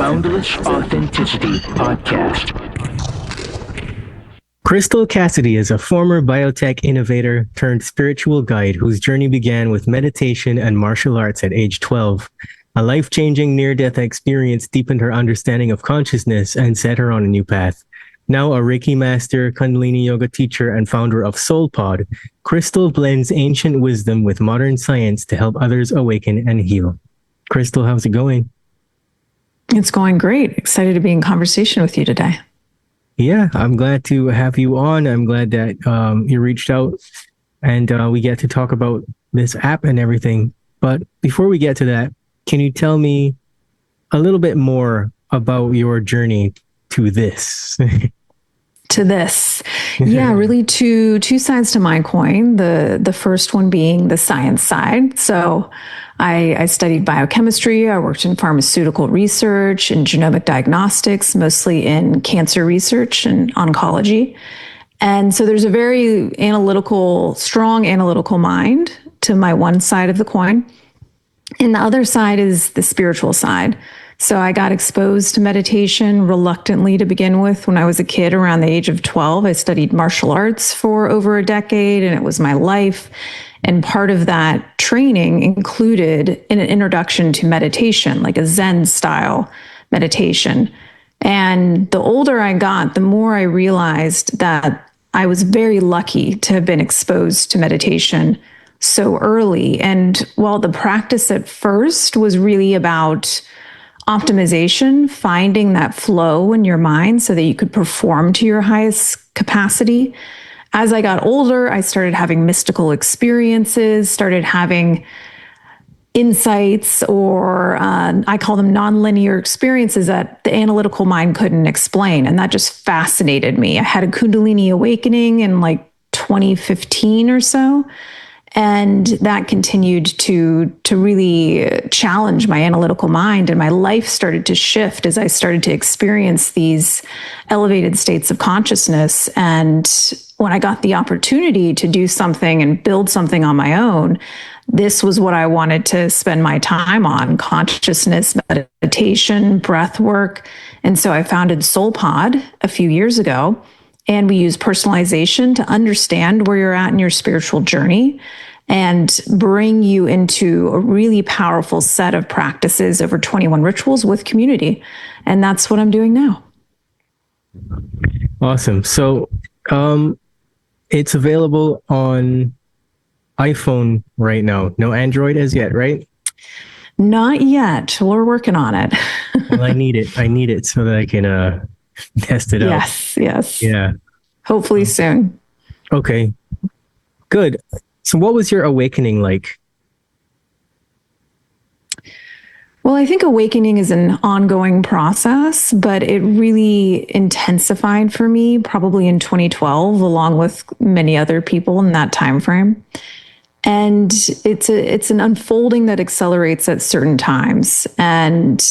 Boundless Authenticity podcast. Crystal Cassidy is a former biotech innovator turned spiritual guide whose journey began with meditation and martial arts at age 12. A life-changing near-death experience deepened her understanding of consciousness and set her on a new path. Now a Reiki Master, Kundalini Yoga Teacher, and founder of SoulPod, Crystal blends ancient wisdom with modern science to help others awaken and heal. Crystal, how's it going? It's going great. Excited to be in conversation with you today. Yeah, I'm glad to have you on. I'm glad that you reached out and we get to talk about this app and everything. But before we get to that, can you tell me a little bit more about your journey to this? To this. Yeah, really two sides to my coin. The first one being the science side. So I studied biochemistry. I worked in pharmaceutical research and genomic diagnostics, mostly in cancer research and oncology. And so there's a very strong analytical mind to my one side of the coin. And the other side is the spiritual side. So I got exposed to meditation reluctantly to begin with when I was a kid around the age of 12. I studied martial arts for over a decade and it was my life. And part of that training included an introduction to meditation, like a Zen style meditation. And the older I got, the more I realized that I was very lucky to have been exposed to meditation so early. And while the practice at first was really about optimization, finding that flow in your mind so that you could perform to your highest capacity, as I got older, I started having mystical experiences, started having insights, or I call them nonlinear experiences that the analytical mind couldn't explain. And that just fascinated me. I had a Kundalini awakening in like 2015 or so. And that continued to really challenge my analytical mind. And my life started to shift as I started to experience these elevated states of consciousness. And when I got the opportunity to do something and build something on my own, this was what I wanted to spend my time on: consciousness, meditation, breath work. And so I founded SoulPod a few years ago. And we use personalization to understand where you're at in your spiritual journey and bring you into a really powerful set of practices, over 21 rituals with community. And that's what I'm doing now. Awesome. So it's available on iPhone right now. No Android as yet, right? Not yet. We're working on it. Well, I need it so that I can test it out. Yes. Yeah. Hopefully soon. Okay. Good. So what was your awakening like? Well, I think awakening is an ongoing process, but it really intensified for me probably in 2012, along with many other people in that time frame. And it's an unfolding that accelerates at certain times. And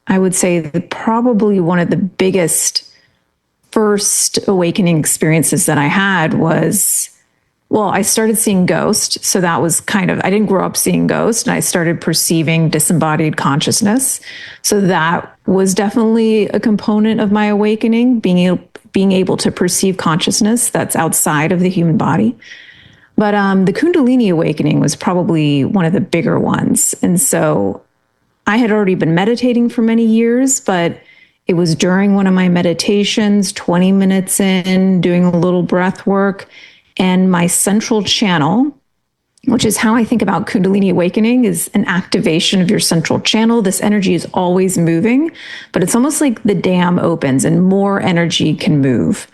I would say that probably one of the biggest first awakening experiences that I had was, well, I started seeing ghosts. So that was I didn't grow up seeing ghosts, and I started perceiving disembodied consciousness. So that was definitely a component of my awakening, being able to perceive consciousness that's outside of the human body. But the Kundalini awakening was probably one of the bigger ones. And so I had already been meditating for many years, but it was during one of my meditations, 20 minutes in, doing a little breath work, and my central channel, which is how I think about Kundalini awakening, is an activation of your central channel. This energy is always moving, but it's almost like the dam opens and more energy can move.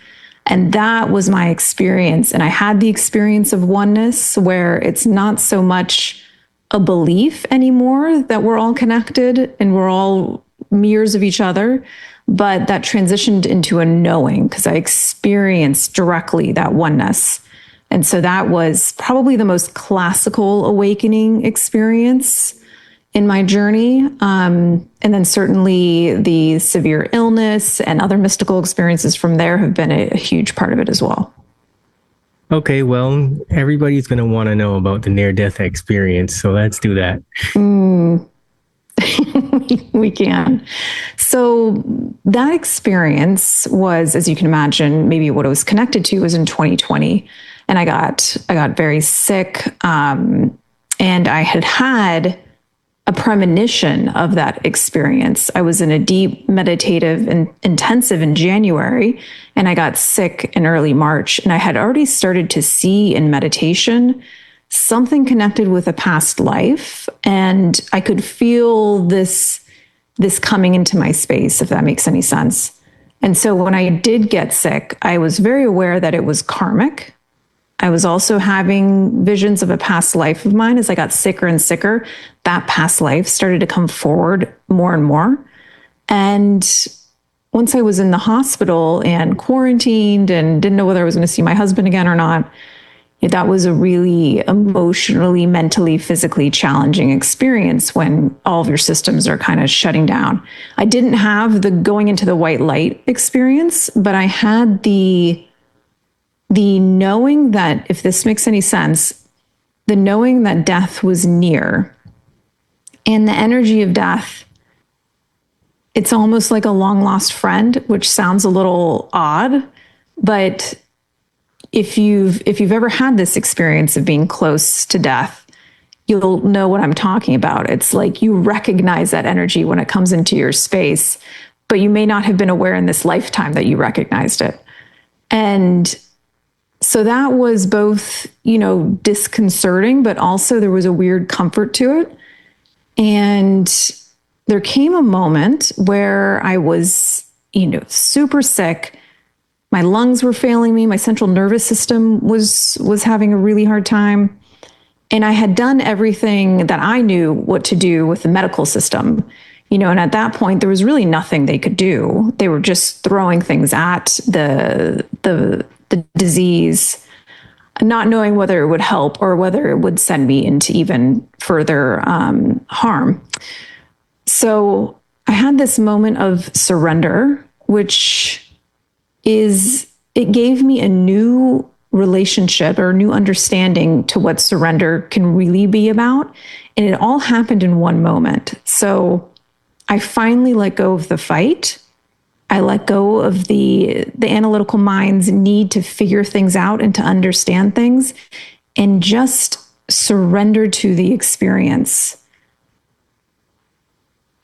And that was my experience. And I had the experience of oneness, where it's not so much a belief anymore that we're all connected and we're all mirrors of each other, but that transitioned into a knowing, because I experienced directly that oneness. And so that was probably the most classical awakening experience in my journey. And then certainly the severe illness and other mystical experiences from there have been a huge part of it as well. Okay, well, everybody's going to want to know about the near-death experience, so let's do that. We can. So that experience was, as you can imagine, maybe what it was connected to was in 2020, and I got very sick, and I had a premonition of that experience. I was in a deep meditative and intensive in January, and I got sick in early March, and I had already started to see in meditation something connected with a past life, and I could feel this coming into my space, if that makes any sense. And so when I did get sick, I was very aware that it was karmic. I was also having visions of a past life of mine. As I got sicker and sicker, that past life started to come forward more and more. And once I was in the hospital and quarantined and didn't know whether I was going to see my husband again or not, that was a really emotionally, mentally, physically challenging experience when all of your systems are kind of shutting down. I didn't have the going into the white light experience, but I had the knowing that, if this makes any sense, the knowing that death was near. And the energy of death, it's almost like a long lost friend, which sounds a little odd, but if you've ever had this experience of being close to death, you'll know what I'm talking about. It's like you recognize that energy when it comes into your space, but you may not have been aware in this lifetime that you recognized it. And so that was both, disconcerting, but also there was a weird comfort to it. And there came a moment where I was, super sick. My lungs were failing me. My central nervous system was having a really hard time. And I had done everything that I knew what to do with the medical system, and at that point, there was really nothing they could do. They were just throwing things at the disease, not knowing whether it would help or whether it would send me into even further harm. So I had this moment of surrender, which it gave me a new relationship or new understanding to what surrender can really be about. And it all happened in one moment. So I finally let go of the fight. I let go of the analytical mind's need to figure things out and to understand things, and just surrender to the experience.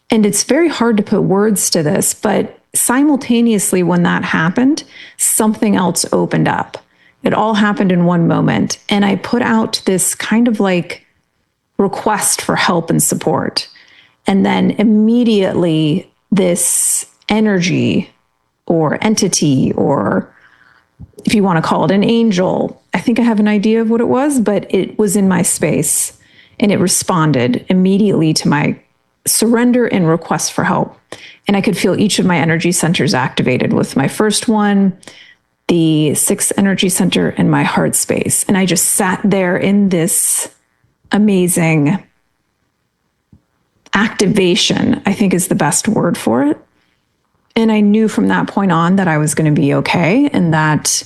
And it's very hard to put words to this, but simultaneously when that happened, something else opened up. It all happened in one moment. And I put out this kind of like request for help and support. And then immediately this energy or entity, or if you want to call it an angel, I think I have an idea of what it was, but it was in my space and it responded immediately to my surrender and request for help. And I could feel each of my energy centers activated, with my first one, the sixth energy center, and my heart space. And I just sat there in this amazing activation, I think is the best word for it. And I knew from that point on that I was going to be okay. And that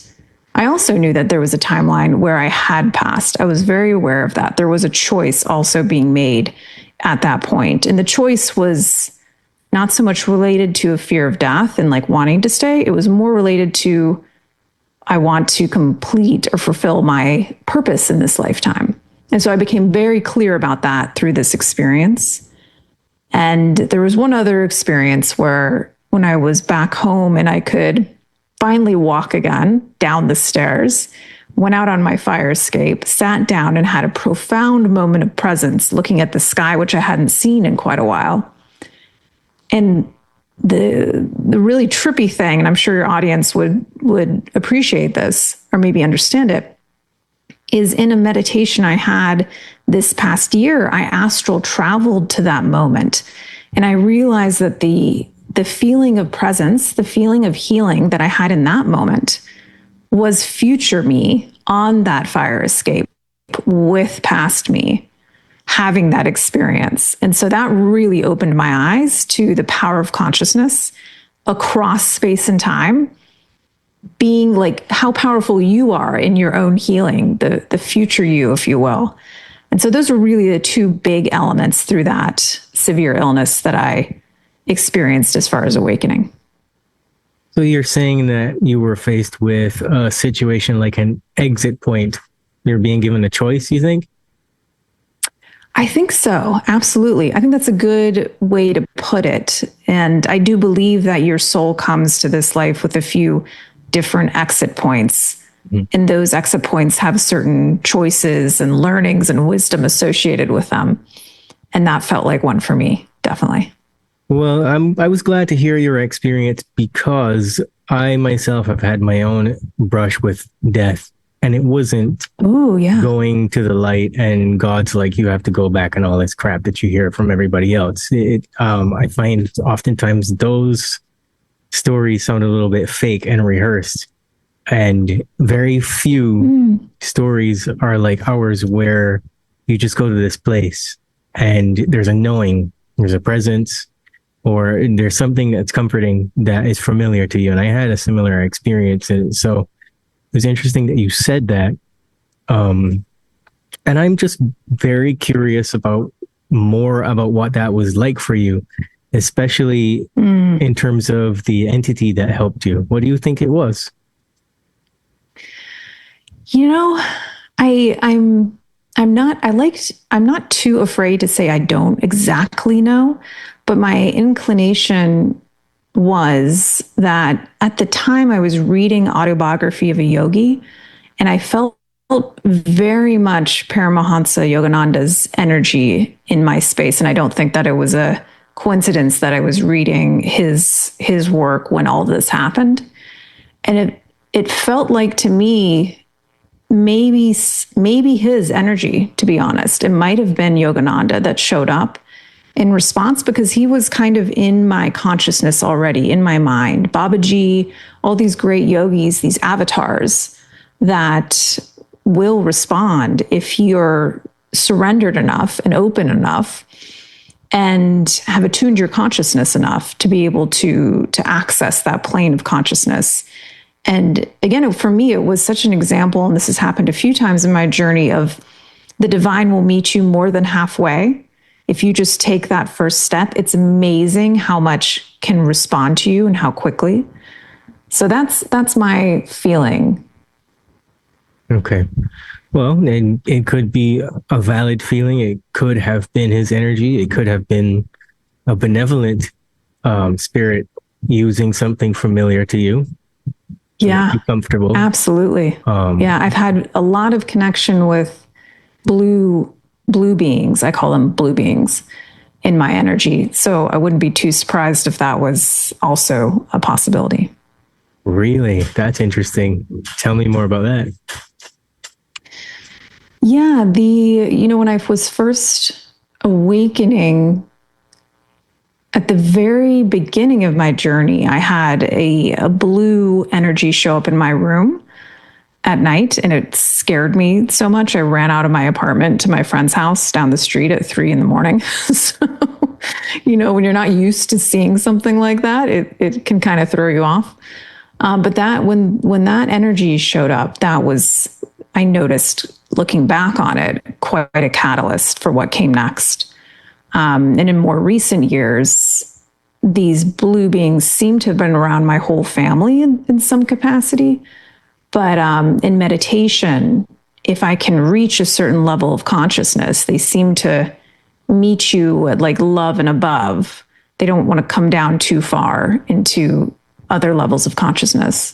I also knew that there was a timeline where I had passed. I was very aware of that. There was a choice also being made at that point. And the choice was not so much related to a fear of death and like wanting to stay. It was more related to, I want to complete or fulfill my purpose in this lifetime. And so I became very clear about that through this experience. And there was one other experience where when I was back home and I could finally walk again down the stairs, went out on my fire escape, sat down and had a profound moment of presence looking at the sky, which I hadn't seen in quite a while. And the really trippy thing, and I'm sure your audience would appreciate this or maybe understand it, is in a meditation I had this past year, I astral traveled to that moment. And I realized that the feeling of presence, the feeling of healing that I had in that moment was future me on that fire escape with past me having that experience. And so that really opened my eyes to the power of consciousness across space and time, being like how powerful you are in your own healing, the future you, if you will. And so those are really the two big elements through that severe illness that I experienced as far as awakening. So you're saying that you were faced with a situation like an exit point. You're being given a choice, you think? I think so. Absolutely. I think that's a good way to put it. And I do believe that your soul comes to this life with a few different exit points. And those exit points have certain choices and learnings and wisdom associated with them. And that felt like one for me, definitely. Well, I was glad to hear your experience because I myself have had my own brush with death, and it wasn't Oh, yeah. going to the light and God's like, you have to go back and all this crap that you hear from everybody else. I find oftentimes those stories sound a little bit fake and rehearsed, and very few stories are like ours where you just go to this place and there's a knowing, there's a presence, or there's something that's comforting that is familiar to you. And I had a similar experience. And so it was interesting that you said that. And I'm just very curious about more about what that was like for you, especially in terms of the entity that helped you. What do you think it was? You know, I'm not too afraid to say I don't exactly know, but my inclination was that at the time I was reading Autobiography of a Yogi, and I felt very much Paramahansa Yogananda's energy in my space. And I don't think that it was a coincidence that I was reading his work when all this happened. And it felt like to me, maybe his energy, to be honest. It might have been Yogananda that showed up in response, because he was kind of in my consciousness already, in my mind. Babaji, all these great yogis, these avatars that will respond if you're surrendered enough and open enough and have attuned your consciousness enough to be able to access that plane of consciousness. And again, for me, it was such an example, and this has happened a few times in my journey, of the divine will meet you more than halfway. If you just take that first step, it's amazing how much can respond to you and how quickly. So that's my feeling. Okay. Well, and it could be a valid feeling. It could have been his energy. It could have been a benevolent spirit using something familiar to you. Yeah, Comfortable. absolutely. Yeah, I've had a lot of connection with blue beings. I call them blue beings in my energy. So I wouldn't be too surprised if that was also a possibility. Really? That's interesting. Tell me more about that. Yeah, when I was first awakening, at the very beginning of my journey, I had a blue energy show up in my room at night, and it scared me so much. I ran out of my apartment to my friend's house down the street at 3 a.m. So, when you're not used to seeing something like that, it can kind of throw you off. But that when that energy showed up, I noticed, looking back on it, quite a catalyst for what came next. And in more recent years, these blue beings seem to have been around my whole family in some capacity. But in meditation, if I can reach a certain level of consciousness, they seem to meet you at like love and above. They don't want to come down too far into other levels of consciousness.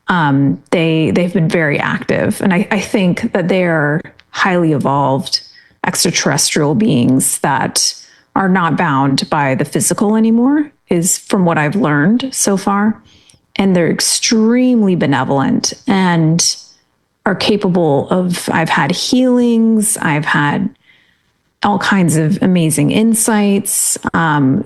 They've been very active, and I think that they are highly evolved extraterrestrial beings that are not bound by the physical anymore, is from what I've learned so far. And they're extremely benevolent and are capable of, I've had healings, I've had all kinds of amazing insights.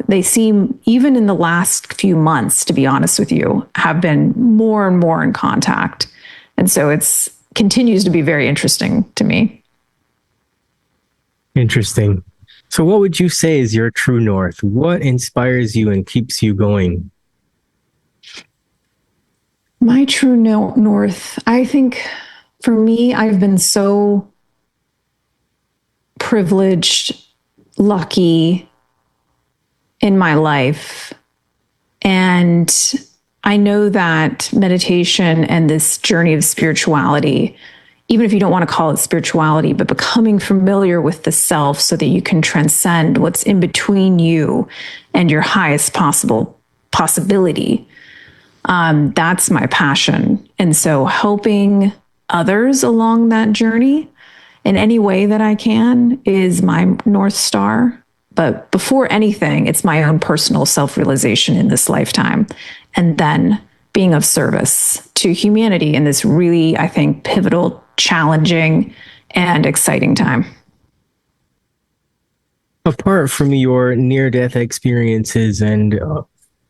They seem, even in the last few months, to be honest with you, have been more and more in contact. And so it's continues to be very interesting to me. Interesting. So what would you say is your true north? What inspires you and keeps you going? My true north, I think for me, I've been so privileged, lucky, in my life. And I know that meditation and this journey of spirituality, even if you don't want to call it spirituality, but becoming familiar with the self so that you can transcend what's in between you and your highest possible possibility. That's my passion. And so helping others along that journey in any way that I can is my North Star. But before anything, it's my own personal self-realization in this lifetime. And then being of service to humanity in this really, I think, pivotal, challenging, and exciting time. Apart from your near-death experiences and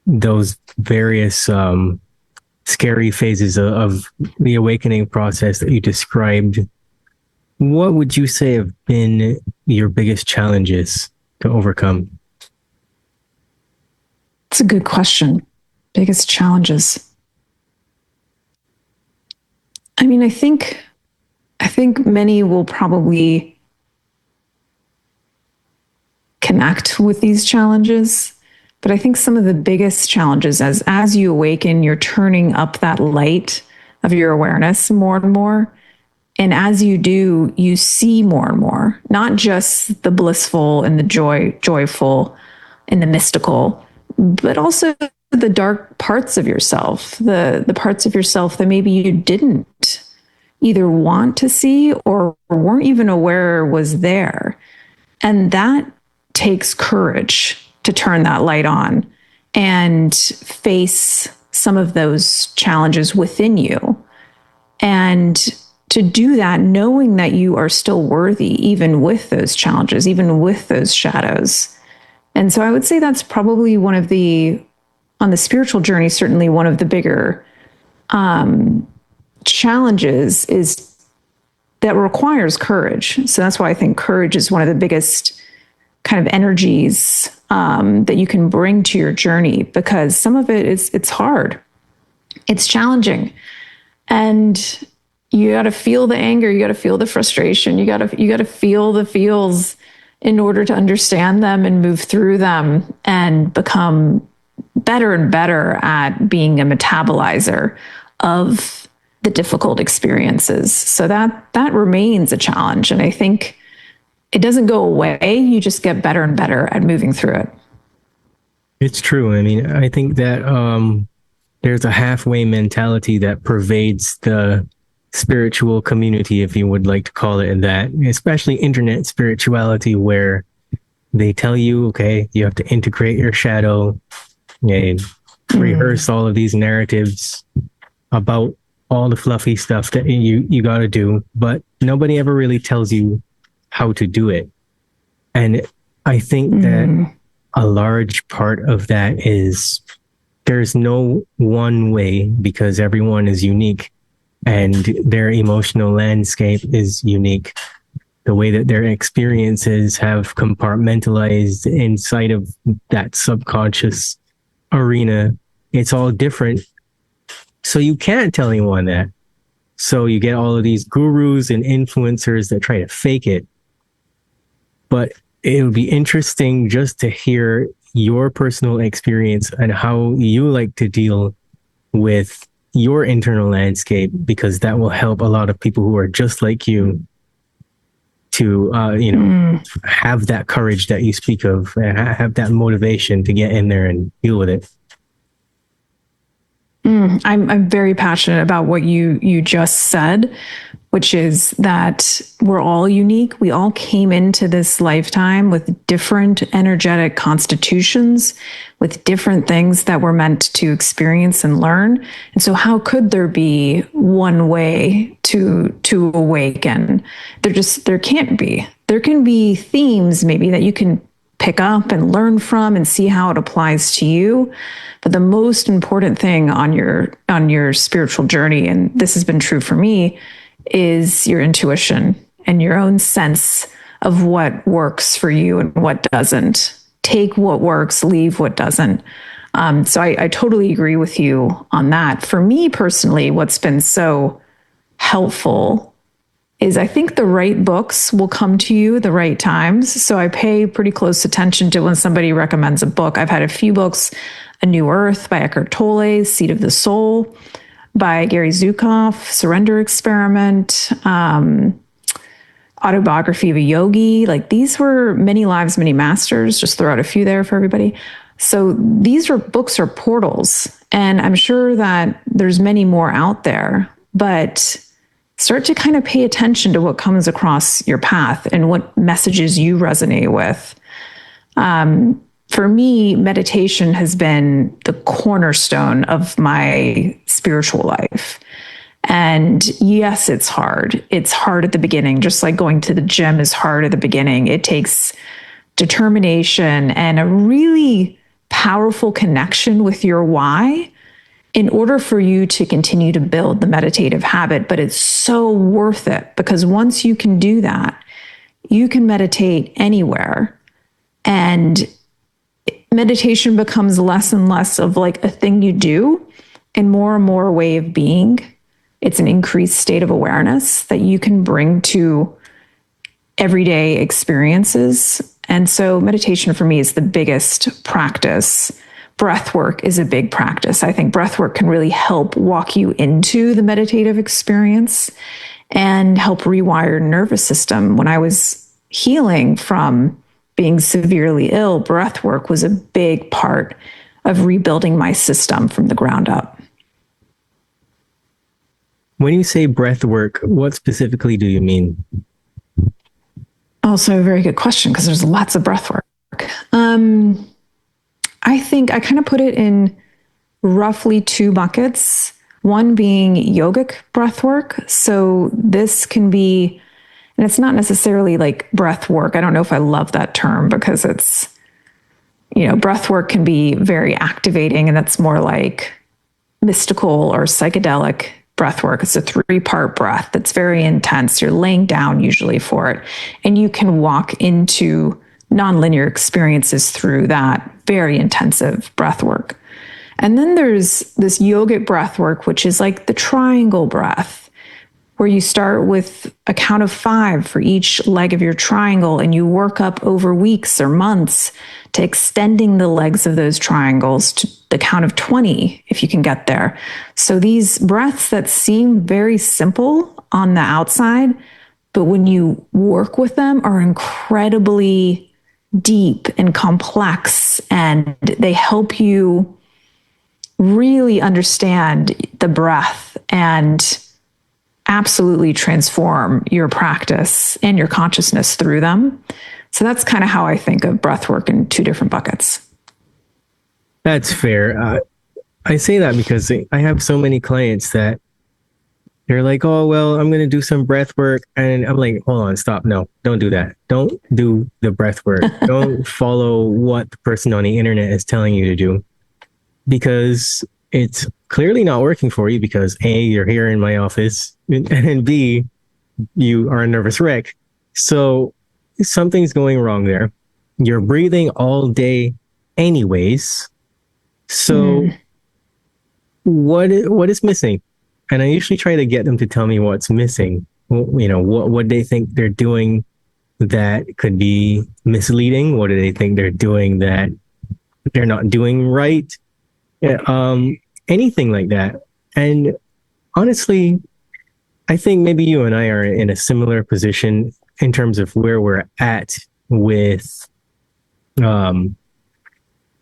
those various scary phases of the awakening process that you described, what would you say have been your biggest challenges to overcome? It's a good question. Biggest challenges. I mean, I think many will probably connect with these challenges, but I think some of the biggest challenges as you awaken, you're turning up that light of your awareness more and more. And as you do, you see more and more, not just the blissful and the joyful and the mystical, but also the dark parts of yourself, the parts of yourself that maybe you didn't either want to see or weren't even aware was there. And that takes courage to turn that light on and face some of those challenges within you. And to do that, knowing that you are still worthy, even with those challenges, even with those shadows. And so I would say that's probably one of on the spiritual journey, certainly one of the bigger challenges is that requires courage. So that's why I think courage is one of the biggest kind of energies that you can bring to your journey, because some of it's hard, it's challenging, and you got to feel the anger, you got to feel the frustration, you got to feel the feels in order to understand them and move through them and become better and better at being a metabolizer of the difficult experiences. So that remains a challenge, and I think it doesn't go away. You just get better and better at moving through it. It's true. I mean, I think that there's a halfway mentality that pervades the spiritual community, if you would like to call it that, especially internet spirituality, where they tell you, okay, you have to integrate your shadow and rehearse all of these narratives about all the fluffy stuff that you got to do, but nobody ever really tells you how to do it. And I think that a large part of that is there's no one way, because everyone is unique and their emotional landscape is unique. The way that their experiences have compartmentalized inside of that subconscious arena, it's all different. So you can't tell anyone that. So you get all of these gurus and influencers that try to fake it. But it would be interesting just to hear your personal experience and how you like to deal with your internal landscape, because that will help a lot of people who are just like you to, have that courage that you speak of and have that motivation to get in there and deal with it. I'm very passionate about what you just said, which is that we're all unique. We all came into this lifetime with different energetic constitutions, with different things that we're meant to experience and learn. And so how could there be one way to awaken? There can't be. There can be themes maybe that you can pick up and learn from and see how it applies to you. But the most important thing on your spiritual journey, and this has been true for me, is your intuition and your own sense of what works for you and what doesn't. Take what works, leave what doesn't. So I totally agree with you on that. For me personally, what's been so helpful is I think the right books will come to you at the right times. So I pay pretty close attention to when somebody recommends a book. I've had a few books, A New Earth by Eckhart Tolle, Seed of the Soul by Gary Zukav, Surrender Experiment, Autobiography of a Yogi. Like these were Many Lives, Many Masters. Just throw out a few there for everybody. So these are books or portals. And I'm sure that there's many more out there, but start to kind of pay attention to what comes across your path and what messages you resonate with. For me, meditation has been the cornerstone of my spiritual life. And yes, it's hard. It's hard at the beginning, just like going to the gym is hard at the beginning. It takes determination and a really powerful connection with your why in order for you to continue to build the meditative habit. But it's so worth it because once you can do that, you can meditate anywhere. And meditation becomes less and less of like a thing you do and more a way of being. It's an increased state of awareness that you can bring to everyday experiences. And so meditation for me is the biggest practice. Breath work is a big practice. I think breath work can really help walk you into the meditative experience and help rewire your nervous system. When I was healing from being severely ill, breath work was a big part of rebuilding my system from the ground up. When you say breath work, what specifically do you mean? Also a very good question because there's lots of breath work. I think I kind of put it in roughly two buckets. One being yogic breath work. So this can be, and it's not necessarily like breath work. I don't know if I love that term because it's, breath work can be very activating and that's more like mystical or psychedelic breath work. It's a 3-part breath that's very intense. You're laying down usually for it. And you can walk into nonlinear experiences through that very intensive breath work. And then there's this yogic breath work, which is like the triangle breath, where you start with a count of 5 for each leg of your triangle, and you work up over weeks or months to extending the legs of those triangles to the count of 20, if you can get there. So these breaths that seem very simple on the outside, but when you work with them are incredibly deep and complex, and they help you really understand the breath and absolutely transform your practice and your consciousness through them. So that's kind of how I think of breath work in 2 different buckets. That's fair. I say that because I have so many clients that they're like, oh, well, I'm going to do some breath work. And I'm like, hold on, stop. No, don't do that. Don't do the breath work. Don't follow what the person on the internet is telling you to do, because it's clearly not working for you because A, you're here in my office, and B, you are a nervous wreck. So something's going wrong there. You're breathing all day anyways. So what is missing? And I usually try to get them to tell me what's missing, what they think they're doing that could be misleading. What do they think they're doing that they're not doing right? Anything like that. And honestly, I think maybe you and I are in a similar position in terms of where we're at with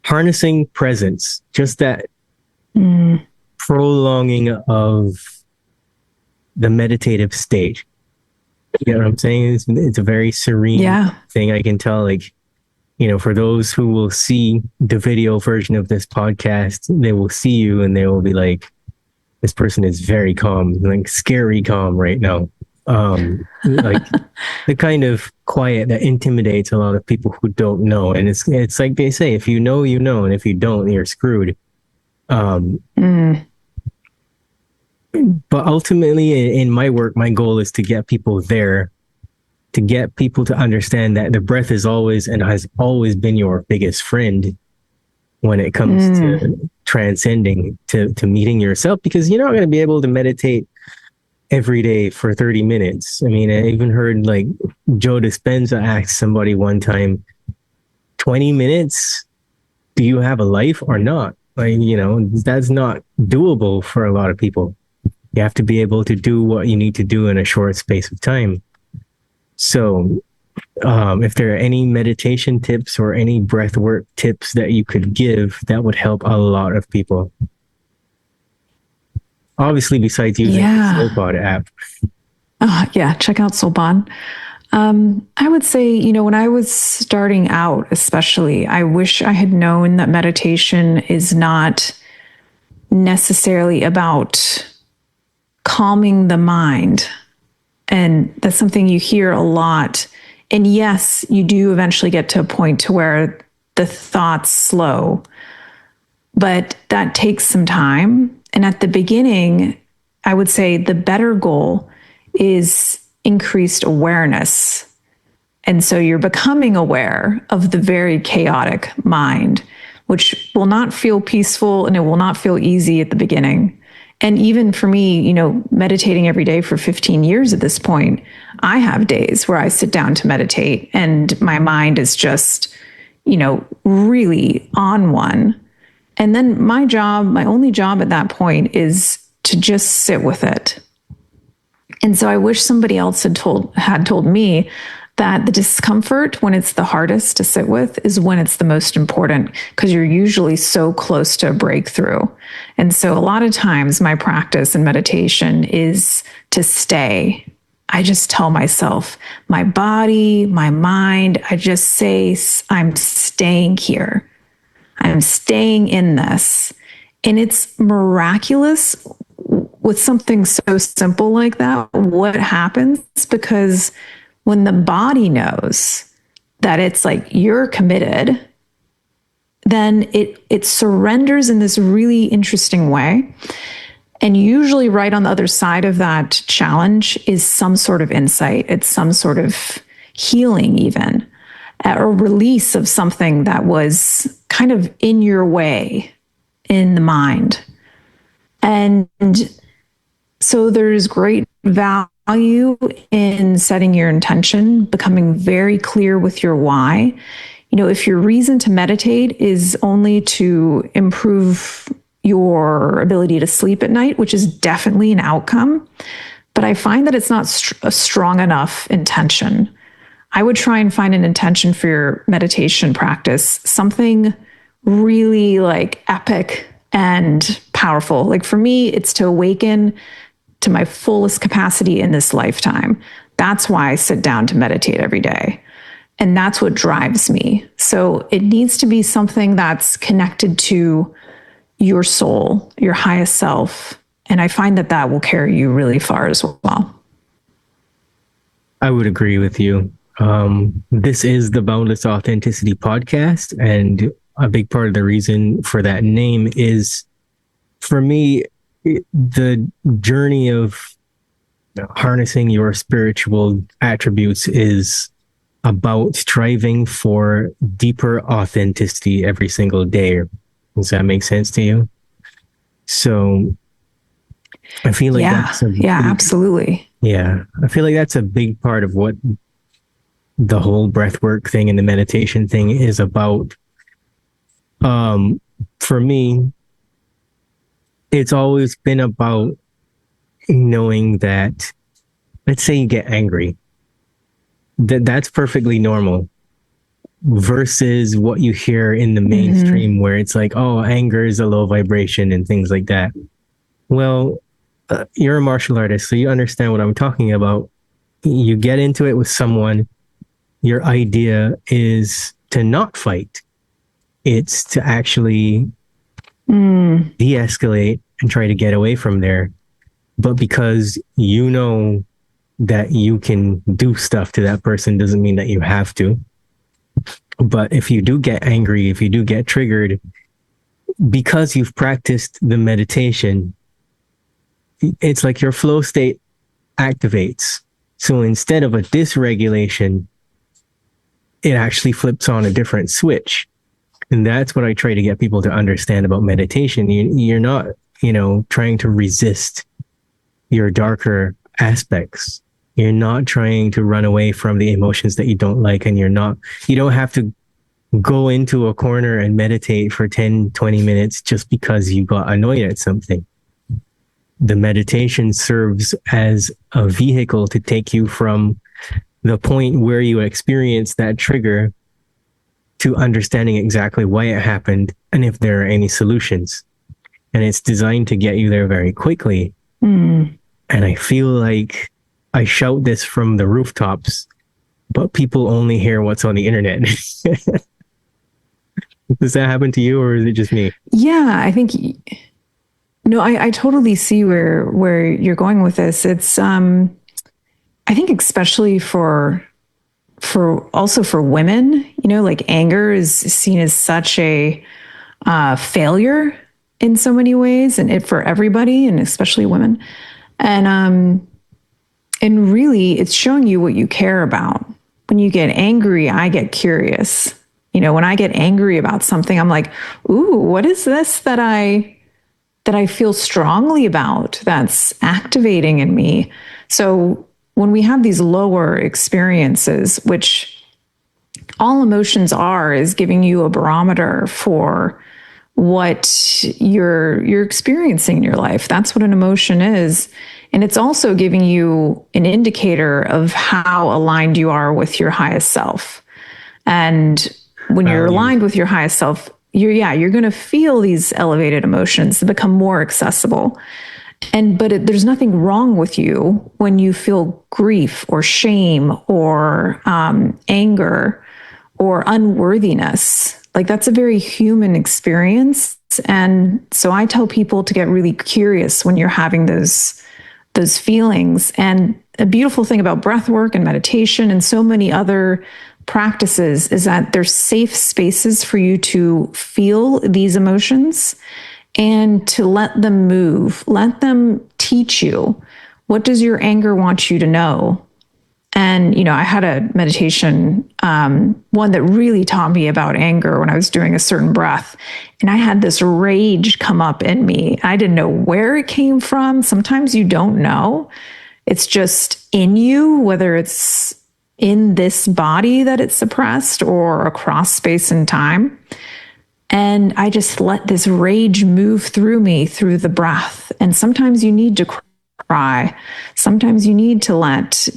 harnessing presence, just that prolonging of the meditative state. You know what I'm saying? It's a very serene thing. I can tell, like, for those who will see the video version of this podcast, they will see you and they will be like, this person is very calm, like scary calm right now. Like the kind of quiet that intimidates a lot of people who don't know. And it's like they say, if you know, you know, and if you don't, you're screwed. But ultimately in my work, my goal is to get people there, to get people to understand that the breath is always and has always been your biggest friend when it comes to transcending, to meeting yourself, because you're not going to be able to meditate every day for 30 minutes. I mean, I even heard like Joe Dispenza ask somebody one time, 20 minutes, do you have a life or not? Like, that's not doable for a lot of people. You have to be able to do what you need to do in a short space of time. So, if there are any meditation tips or any breath work tips that you could give, that would help a lot of people. Obviously, besides using the SoulPod app. Yeah, check out SoulPod. I would say, when I was starting out, especially, I wish I had known that meditation is not necessarily about calming the mind. And that's something you hear a lot. And yes, you do eventually get to a point to where the thoughts slow, but that takes some time. And at the beginning, I would say the better goal is increased awareness. And so you're becoming aware of the very chaotic mind, which will not feel peaceful and it will not feel easy at the beginning. And even for me, meditating every day for 15 years at this point, I have days where I sit down to meditate and my mind is just, really on one. And then my only job at that point is to just sit with it. And so I wish somebody else had told me that the discomfort when it's the hardest to sit with is when it's the most important, because you're usually so close to a breakthrough. And so a lot of times my practice in meditation is to stay. I just tell myself, my body, my mind, I just say, I'm staying here. I'm staying in this. And it's miraculous with something so simple like that, what happens, because when the body knows that it's like you're committed, then it surrenders in this really interesting way. And usually right on the other side of that challenge is some sort of insight. It's some sort of healing even, or release of something that was kind of in your way in the mind. And so there's great value in setting your intention, becoming very clear with your why. If your reason to meditate is only to improve your ability to sleep at night, which is definitely an outcome, but I find that it's not a strong enough intention. I would try and find an intention for your meditation practice, something really like epic and powerful. Like for me, it's to awaken to my fullest capacity in this lifetime. That's why I sit down to meditate every day. And that's what drives me. So it needs to be something that's connected to your soul, your highest self. And I find that will carry you really far as well. I would agree with you. This is the Boundless Authenticity podcast. And a big part of the reason for that name is, for me, the journey of harnessing your spiritual attributes is about striving for deeper authenticity every single day. Does that make sense to you? So I feel like absolutely. Yeah. I feel like that's a big part of what the whole breathwork thing and the meditation thing is about. For me, it's always been about knowing that, let's say you get angry, that's perfectly normal, versus what you hear in the mainstream where it's like, oh, anger is a low vibration and things like that. Well, you're a martial artist, so you understand what I'm talking about. You get into it with someone, your idea is to not fight. It's to actually de-escalate and try to get away from there. But because you know that you can do stuff to that person doesn't mean that you have to. But if you do get angry, if you do get triggered, because you've practiced the meditation, it's like your flow state activates. So instead of a dysregulation, it actually flips on a different switch. And that's what I try to get people to understand about meditation. You're not, trying to resist your darker aspects. You're not trying to run away from the emotions that you don't like, and you don't have to go into a corner and meditate for 10, 20 minutes just because you got annoyed at something. The meditation serves as a vehicle to take you from the point where you experience that trigger to understanding exactly why it happened and if there are any solutions. And it's designed to get you there very quickly. And I feel like I shout this from the rooftops, but people only hear what's on the internet. Does that happen to you, or is it just me? Yeah, I think, no, I totally see where you're going with this. It's, I think especially for women, like anger is seen as such a failure in so many ways, and it for everybody, and especially women. And really, it's showing you what you care about. When you get angry, I get curious. When I get angry about something, I'm like, ooh, what is this that I feel strongly about that's activating in me? So when we have these lower experiences, which all emotions are, is giving you a barometer for what you're experiencing in your life. That's what an emotion is. And it's also giving you an indicator of how aligned you are with your highest self. And when you're aligned with your highest self, you're going to feel these elevated emotions that become more accessible. But there's nothing wrong with you when you feel grief or shame or anger or unworthiness. Like, that's a very human experience. And so I tell people to get really curious when you're having those feelings. And a beautiful thing about breath work and meditation and so many other practices is that there's safe spaces for you to feel these emotions and to let them move, let them teach you. What does your anger want you to know? And, I had a meditation, one that really taught me about anger when I was doing a certain breath. And I had this rage come up in me. I didn't know where it came from. Sometimes you don't know. It's just in you, whether it's in this body that it's suppressed or across space and time. And I just let this rage move through me through the breath. And sometimes you need to cry. Sometimes you need to let,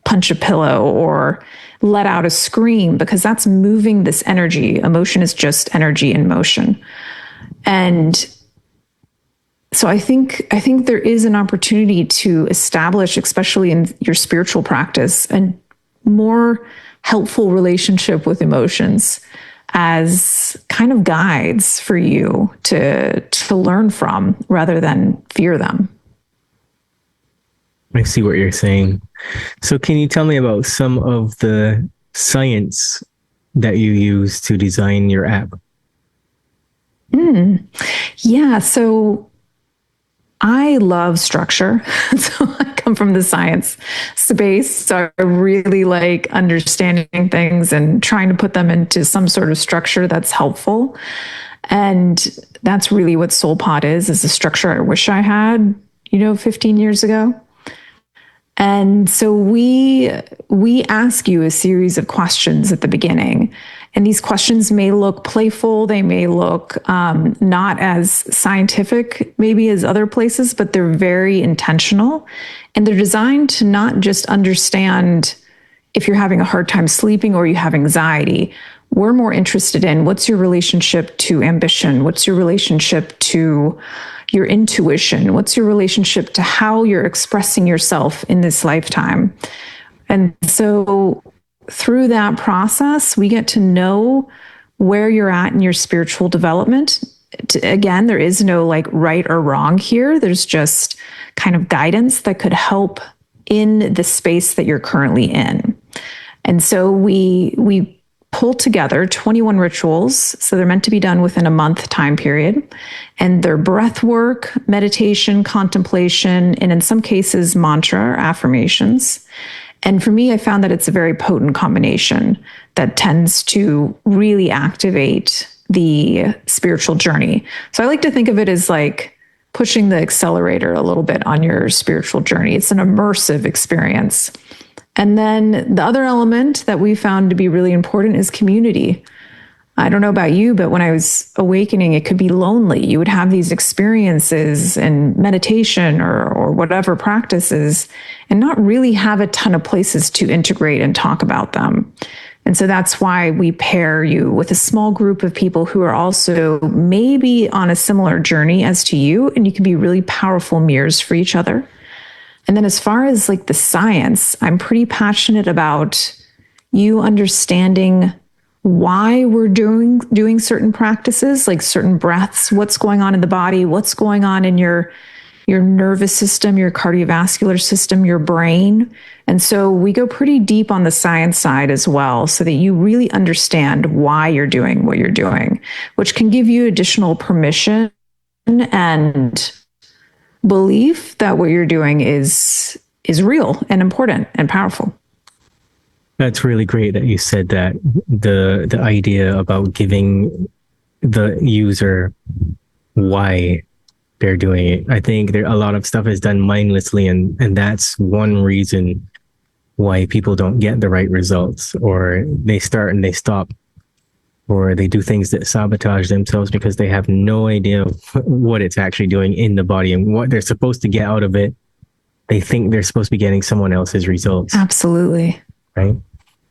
punch a pillow or let out a scream, because that's moving this energy. Emotion is just energy in motion. And so I think there is an opportunity to establish, especially in your spiritual practice, a more helpful relationship with emotions as kind of guides for you to learn from rather than fear them. I see what you're saying. So can you tell me about some of the science that you use to design your app? Yeah, so I love structure. So I come from the science space. So I really like understanding things and trying to put them into some sort of structure that's helpful. And that's really what SoulPod is a structure I wish I had, 15 years ago. And so we ask you a series of questions at the beginning. And these questions may look playful. They may look not as scientific maybe as other places, but they're very intentional. And they're designed to not just understand if you're having a hard time sleeping or you have anxiety. We're more interested in what's your relationship to ambition? What's your relationship to your intuition? What's your relationship to how you're expressing yourself in this lifetime? And so through that process, we get to know where you're at in your spiritual development. Again, there is no like right or wrong here. There's just kind of guidance that could help in the space that you're currently in. And so we pull together 21 rituals. So they're meant to be done within a month time period. And they're breath work, meditation, contemplation, and in some cases, mantra or affirmations. And for me, I found that it's a very potent combination that tends to really activate the spiritual journey. So I like to think of it as like pushing the accelerator a little bit on your spiritual journey. It's an immersive experience. And then the other element that we found to be really important is community. I don't know about you, but when I was awakening, it could be lonely. You would have these experiences in meditation or whatever practices and not really have a ton of places to integrate and talk about them. And so that's why we pair you with a small group of people who are also maybe on a similar journey as to you, and you can be really powerful mirrors for each other. And then as far as like the science, I'm pretty passionate about you understanding why we're doing certain practices, like certain breaths, what's going on in the body, what's going on in your nervous system, your cardiovascular system, your brain. And so we go pretty deep on the science side as well, so that you really understand why you're doing what you're doing, which can give you additional permission and belief that what you're doing is real and important and powerful. That's really great that you said that. The idea about giving the user why they're doing it. I think a lot of stuff is done mindlessly, and that's one reason why people don't get the right results, or they start and they stop, or they do things that sabotage themselves because they have no idea what it's actually doing in the body and what they're supposed to get out of it. They think they're supposed to be getting someone else's results. Absolutely. Right?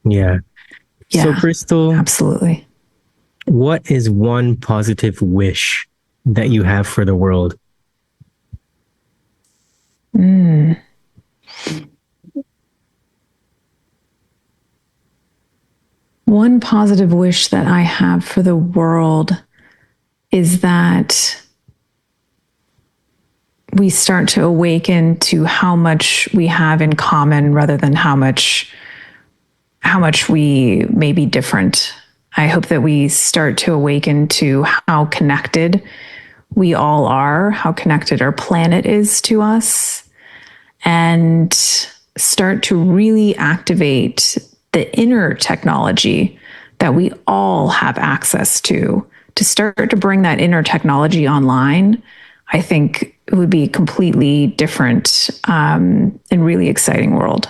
Yeah. So Crystal, absolutely. What is one positive wish that you have for the world? One positive wish that I have for the world is that we start to awaken to how much we have in common rather than how much we may be different. I hope that we start to awaken to how connected we all are, how connected our planet is to us, and start to really activate the inner technology that we all have access to start to bring that inner technology online. I think it would be a completely different and really exciting world.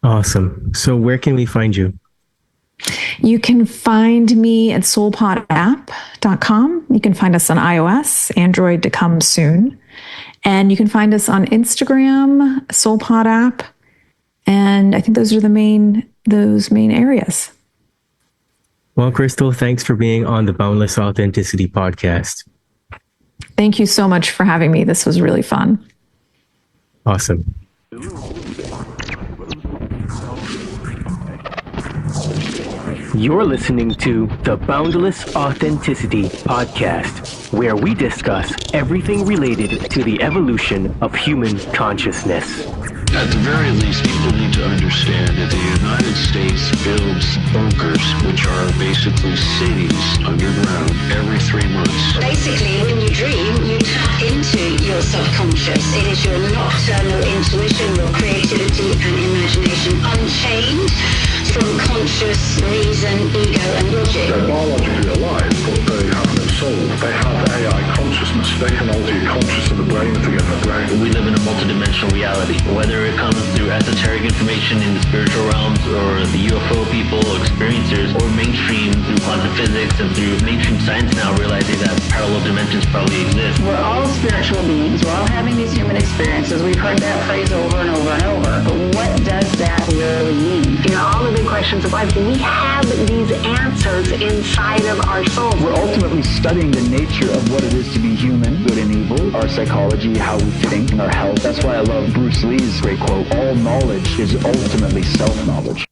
Awesome. So where can we find you? You can find me at soulpodapp.com. You can find us on iOS, Android to come soon. And you can find us on Instagram, SoulPod app. And I think those are those main areas. Well, Crystal, thanks for being on the Boundless Authenticity podcast. Thank you so much for having me. This was really fun. Awesome. You're listening to the Boundless Authenticity podcast, where we discuss everything related to the evolution of human consciousness. At the very least, people need to understand that the United States builds bunkers, which are basically cities underground, every 3 months. Basically, when you dream, you tap into your subconscious. It is your nocturnal intuition, your creativity and imagination unchained from conscious reason, ego and logic. They're biologically alive, but they have no soul. They have AI consciousness. They can alter your conscious of the brain to get the brain. We live in a multidimensional reality, whether it comes through esoteric information in the spiritual realms or the UFO people, experiencers, or mainstream through quantum physics and through mainstream science now realizing that parallel dimensions probably exist. We're all spiritual beings. We're all having these human experiences. We've heard that phrase over and over and over. But what does that really mean? You know, all the big questions of life, we have these answers inside of our soul. We're ultimately studying the nature of what it is to be human, good and evil, our psychology, how we think, and our health. That's why I love Bruce Lee's great quote, all knowledge is ultimately self-knowledge.